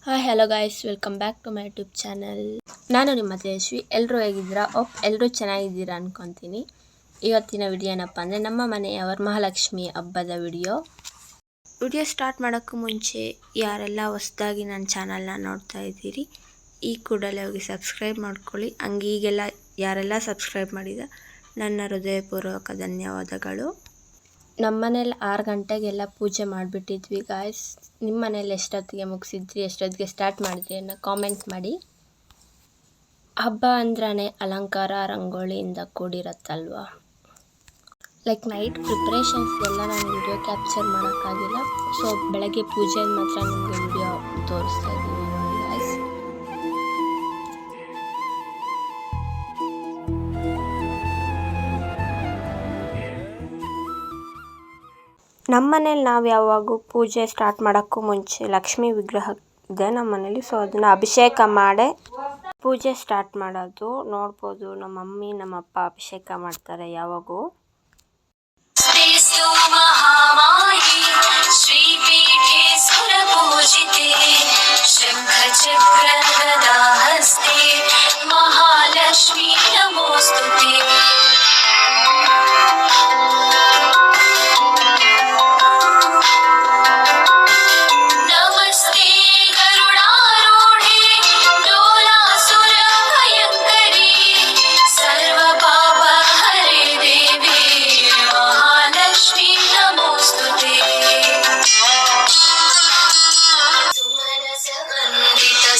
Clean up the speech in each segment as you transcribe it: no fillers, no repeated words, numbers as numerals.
Hi hello guys, welcome back to my YouTube channel. ನಾನು ನಿಮ್ಮ ತೇಜಸ್ವಿ. ಎಲ್ಲರೂ ಹೇಗಿದ್ದೀರಾ? ಎಲ್ಲರೂ ಚೆನ್ನಾಗಿದ್ದೀರಾ ಅನ್ಕೊತೀನಿ. ಇವತ್ತಿನ ವಿಡಿಯೋ ಏನಪ್ಪ ಅಂದರೆ ನಮ್ಮ ಮನೆಯ ವರಮಹಾಲಕ್ಷ್ಮಿ ಹಬ್ಬದ ವಿಡಿಯೋ ಸ್ಟಾರ್ಟ್ ಮಾಡೋಕ್ಕೂ ಮುಂಚೆ ಯಾರೆಲ್ಲ ಹೊಸದಾಗಿ ನನ್ನ ಚಾನಲ್ನ ನೋಡ್ತಾ ಇದ್ದೀರಿ, ಈ ಕೂಡಲೇ ಹೋಗಿ ಸಬ್ಸ್ಕ್ರೈಬ್ ಮಾಡ್ಕೊಳ್ಳಿ. ಹಂಗೆ ಈಗೆಲ್ಲ ಯಾರೆಲ್ಲ ಸಬ್ಸ್ಕ್ರೈಬ್ ಮಾಡಿದ ನನ್ನ ಹೃದಯಪೂರ್ವಕ ಧನ್ಯವಾದಗಳು. ನಮ್ಮ ಮನೇಲಿ 6 ಗಂಟೆಗೆಲ್ಲ ಪೂಜೆ ಮಾಡಿಬಿಟ್ಟಿದ್ವಿ ಗಾಯ್ಸ್. ನಿಮ್ಮ ಮನೇಲಿ ಎಷ್ಟೊತ್ತಿಗೆ ಮುಗಿಸಿದ್ರಿ, ಎಷ್ಟೊತ್ತಿಗೆ ಸ್ಟಾರ್ಟ್ ಮಾಡಿದ್ರಿ ಅನ್ನೋ ಕಾಮೆಂಟ್ ಮಾಡಿ. ಹಬ್ಬ ಅಂದ್ರೇ ಅಲಂಕಾರ ರಂಗೋಳಿಯಿಂದ ಕೂಡಿರತ್ತಲ್ವ. ಲೈಕ್ ನೈಟ್ ಪ್ರಿಪ್ರೇಷನ್ಸ್ ಎಲ್ಲ ನಾನು ವಿಡಿಯೋ ಕ್ಯಾಪ್ಚರ್ ಮಾಡೋಕ್ಕಾಗಿಲ್ಲ. ಸೊ ಬೆಳಗ್ಗೆ ಪೂಜೆ ಮಾತ್ರ ನಿಮಗೆ ವಿಡಿಯೋ ತೋರಿಸ್ತಾ ಇದ್ದೀನಿ ನೋಡಿ ಗಾಯ್ಸ್. ನಮ್ಮ ಮನೇಲಿ ನಾವು ಯಾವಾಗೂ ಪೂಜೆ ಸ್ಟಾರ್ಟ್ ಮಾಡೋಕ್ಕೂ ಮುಂಚೆ ಲಕ್ಷ್ಮೀ ವಿಗ್ರಹ ಇದೆ ನಮ್ಮ ಮನೇಲಿ. ಸೊ ಅದನ್ನು ಅಭಿಷೇಕ ಮಾಡೇ ಪೂಜೆ ಸ್ಟಾರ್ಟ್ ಮಾಡೋದು. ನೋಡ್ಬೋದು ನಮ್ಮ ಮಮ್ಮಿ ನಮ್ಮ ಅಪ್ಪ ಅಭಿಷೇಕ ಮಾಡ್ತಾರೆ ಯಾವಾಗೂ. ಮಹಾಲಕ್ಷ್ಮಿ ನಮೋಸ್ತುತೆ.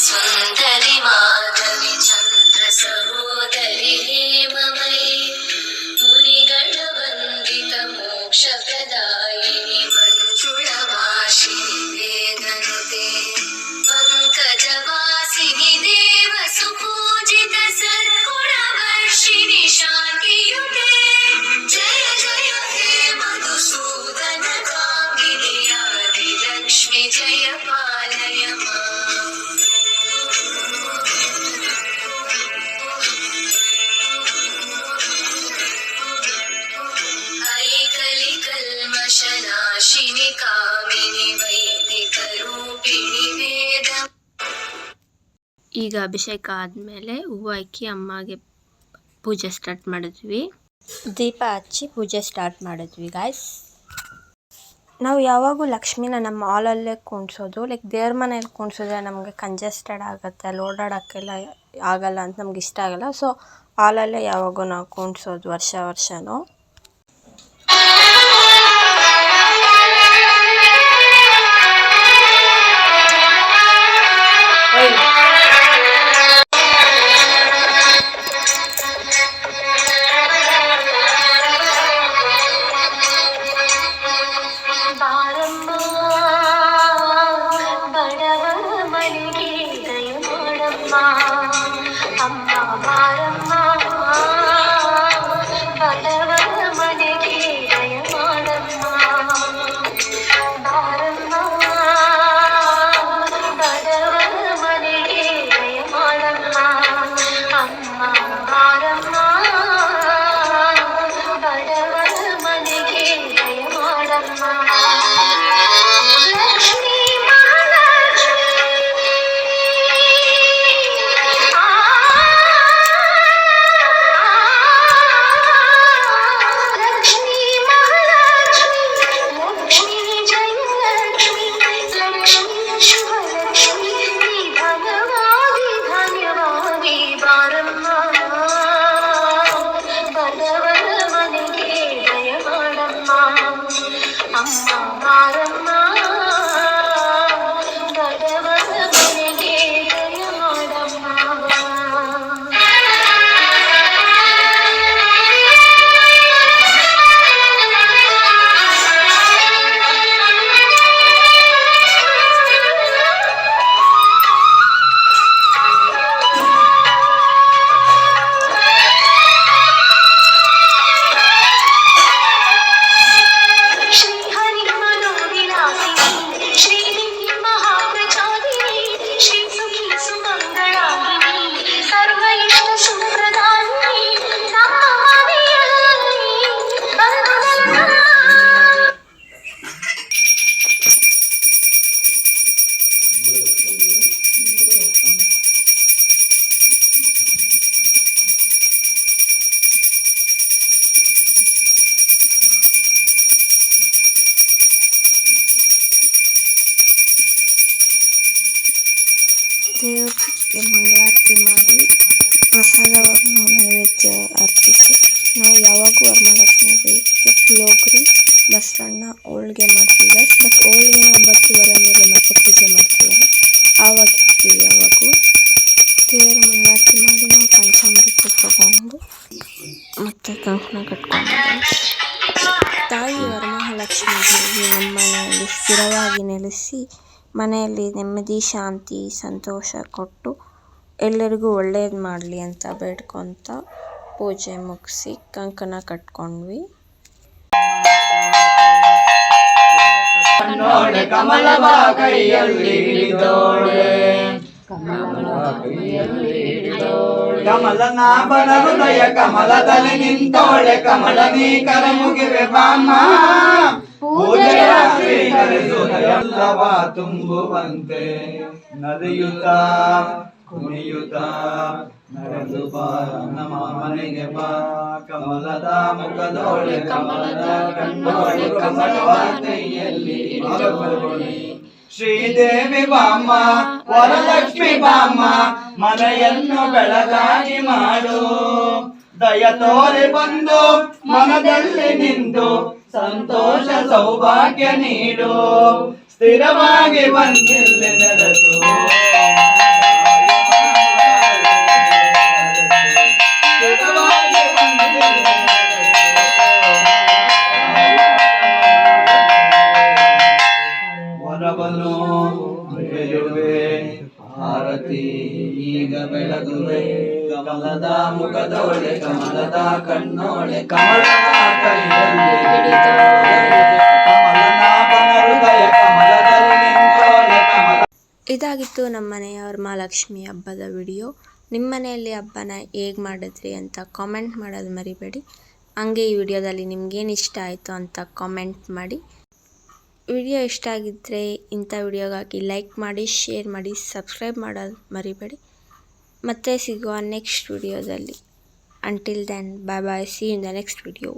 ಸುಂದರಿ ಮಾಧವಿ ಚಂದ್ರ ಸಹೋದರಿ ಹೇಮಮಯಿ ಮುನಿಗಣ ವಂದಿತ ಮೋಕ್ಷ ಪ್ರದಾಯಿನಿ ಮಂಜುಳ ವಾಸಿನಿ ವೇದನುತೆ ಪಂಕಜವಾಸಿನಿ ದೇವ ಸುಪೂಜಿತ ಸದ್ಗುಣ ವರ್ಷಿಣಿ ಶಾಂತಿಯುತೆ. ಜಯ ಜಯ ಹೇ ಮಧುಸೂದನ ಕಾಮಿನಿ ಆದಿ ಲಕ್ಷ್ಮಿ ಜಯ ಪಾಲಯ ಮಾ. ಕಲ್ಮಶನಾಶಿನಿ ಕಾಮಿನಿ ವೈದಿಕ ರೂಪಿಣಿ ವೇದ. ಈಗ ಅಭಿಷೇಕ ಆದಮೇಲೆ ಹೂವು ಹಾಕಿ ಅಮ್ಮಗೆ ಪೂಜೆ ಸ್ಟಾರ್ಟ್ ಮಾಡಿದ್ವಿ. ದೀಪ ಹಚ್ಚಿ ಪೂಜೆ ಸ್ಟಾರ್ಟ್ ಮಾಡಿದ್ವಿ ಗಾಯ್ಸ್. ನಾವು ಯಾವಾಗೂ ಲಕ್ಷ್ಮಿನ ನಮ್ಮ ಹಾಲಲ್ಲೇ ಕೂಣಿಸೋದು. ಲೈಕ್ ದೇವ್ರ ಮನೇಲಿ ಕೂಣಿಸಿದ್ರೆ ನಮಗೆ ಕಂಜೆಸ್ಟೆಡ್ ಆಗುತ್ತೆ, ಅಲ್ಲಿ ಓಡಾಡೋಕ್ಕೆಲ್ಲ ಆಗಲ್ಲ ಅಂತ ನಮ್ಗೆ ಇಷ್ಟ ಆಗಲ್ಲ. ಸೊ ಹಾಲಲ್ಲೇ ಯಾವಾಗೂ ನಾವು ಕೂಣಿಸೋದು ವರ್ಷನೂ. ದೇವರಿಗೆ ಮಂಗಳಾರತಿ ಮಾಡಿ ಪ್ರಸಾದವನ್ನು ನೈವೇದ್ಯ ಅರ್ಪಿಸಿ ನಾವು ಯಾವಾಗೂ ವರಮಹಾಲಕ್ಷ್ಮಿ ಹಬ್ಬಕ್ಕೆ ಪುಳಿಯೋಗರೆ ಬಸವಣ್ಣ ಹೋಳಿಗೆ ಮಾಡ್ತೀವಿ ಗೈಸ್. ಮತ್ತು ಹೋಳಿಗೆನ 9:30 ಮೇಲೆ ಮತ್ತೆ ಪೂಜೆ ಮಾಡ್ತೀವಲ್ಲ ಆವಾಗ ಇರ್ತೀವಿ. ಯಾವಾಗೂ ದೇವರ ಮಂಗಳಾರತಿ ಮಾಡಿ ನಾವು ಪಂಚಾಮೃತ ತಗೊಂಡು ಮತ್ತೆ ಕಂಕಣ ಕಟ್ಕೊಂಡು ತಾಯಿ ವರಮಹಾಲಕ್ಷ್ಮಿ ದೇವಿ ನಮ್ಮ ಮನೆಯಲ್ಲಿ ಸ್ಥಿರವಾಗಿ ನೆಲೆಸಿ ಮನೆಯಲ್ಲಿ ನೆಮ್ಮದಿ, ಶಾಂತಿ, ಸಂತೋಷ ಕೊಟ್ಟು ಎಲ್ಲರಿಗೂ ಒಳ್ಳೇದು ಮಾಡಲಿ ಅಂತ ಬೇಡ್ಕೊತ ಪೂಜೆ ಮುಗಿಸಿ ಕಂಕಣ ಕಟ್ಕೊಂಡ್ವಿ. ಕಮಲನಾಭನ ಹೃದಯ ಕಮಲದಲ್ಲಿ ನಿಂತೋಳೆ ಕಮಲನಿ ಕರ ಮುಗಿವೆ ಬಾಮ ಪೂಜೆಯ ಸ್ವೀಕರಿಸುವುದೆಲ್ಲವ ತುಂಬುವಂತೆ ನದಿಯುತ್ತ ಕುಣಿಯುತ್ತ ನಡೆದು ಬಾ ನಮ್ಮ ಮನೆಗೆ ಬಾ ಕಮಲದ ಮುಖದೋಳೆ ಕಮಲದ ಕಣ್ಣೋಳೆ ಕಮಲವ ಕೈಯಲ್ಲಿ ಇಟ್ಟೋಳೆ ಶ್ರೀದೇವಿ ಬಾಮ್ಮ ವರಲಕ್ಷ್ಮಿ ಬಾಮ್ಮ ಮನೆಯನ್ನು ಬೆಳಗಾಗಿ ಮಾಡು ದಯ ತೋರಿ ಬಂದು ಮನದಲ್ಲಿ ನಿಂತು ಸಂತೋಷ ಸೌಭಾಗ್ಯ ನೀಡು ಸ್ಥಿರವಾಗಿ ಬಂದಿಲ್ಲಿ ನೆಲೆಸು ಸ್ಥಿರವಾಗಿ ಬಂದಿಲ್ಲಿ ವರವನ್ನು ಬೆಳೆಯುವೆ ಆರತಿ ಈಗ ಬೆಳಗುವೆ ಕಮಲದ ಮುಖದೊಳೆ ಕಮಲದ ಕಣ್ಣೋಳೆ ಕಮಲದ ಕೈಯಲ್ಲಿ ಕಮಲನಾಭನ ಹೃದಯ ಕಮಲದಲ್ಲಿ ನಿಂತೋಳೆ ಕಮಲ. ಇದಾಗಿತ್ತು ನಮ್ಮ ಮನೆಯ ವರಮಹಾಲಕ್ಷ್ಮಿ ಹಬ್ಬದ ವಿಡಿಯೋ. ನಿಮ್ಮ ಮನೆಯಲ್ಲಿ ಹಬ್ಬನ ಹೇಗೆ ಮಾಡಿದ್ರಿ ಅಂತ ಕಾಮೆಂಟ್ ಮಾಡೋದು ಮರಿಬೇಡಿ. ಹಂಗೆ ಈ ವಿಡಿಯೋದಲ್ಲಿ ನಿಮ್ಗೇನು ಇಷ್ಟ ಆಯಿತು ಅಂತ ಕಾಮೆಂಟ್ ಮಾಡಿ. ವಿಡಿಯೋ ಇಷ್ಟ ಆಗಿದ್ದರೆ ಇಂಥ ವಿಡಿಯೋಗಾಗಿ ಲೈಕ್ ಮಾಡಿ, ಶೇರ್ ಮಾಡಿ, ಸಬ್ಸ್ಕ್ರೈಬ್ ಮಾಡೋದು ಮರಿಬೇಡಿ. ಮತ್ತೆ ಸಿಗುವ ನೆಕ್ಸ್ಟ್ ವಿಡಿಯೋದಲ್ಲಿ. Until then bye bye, see in the next video.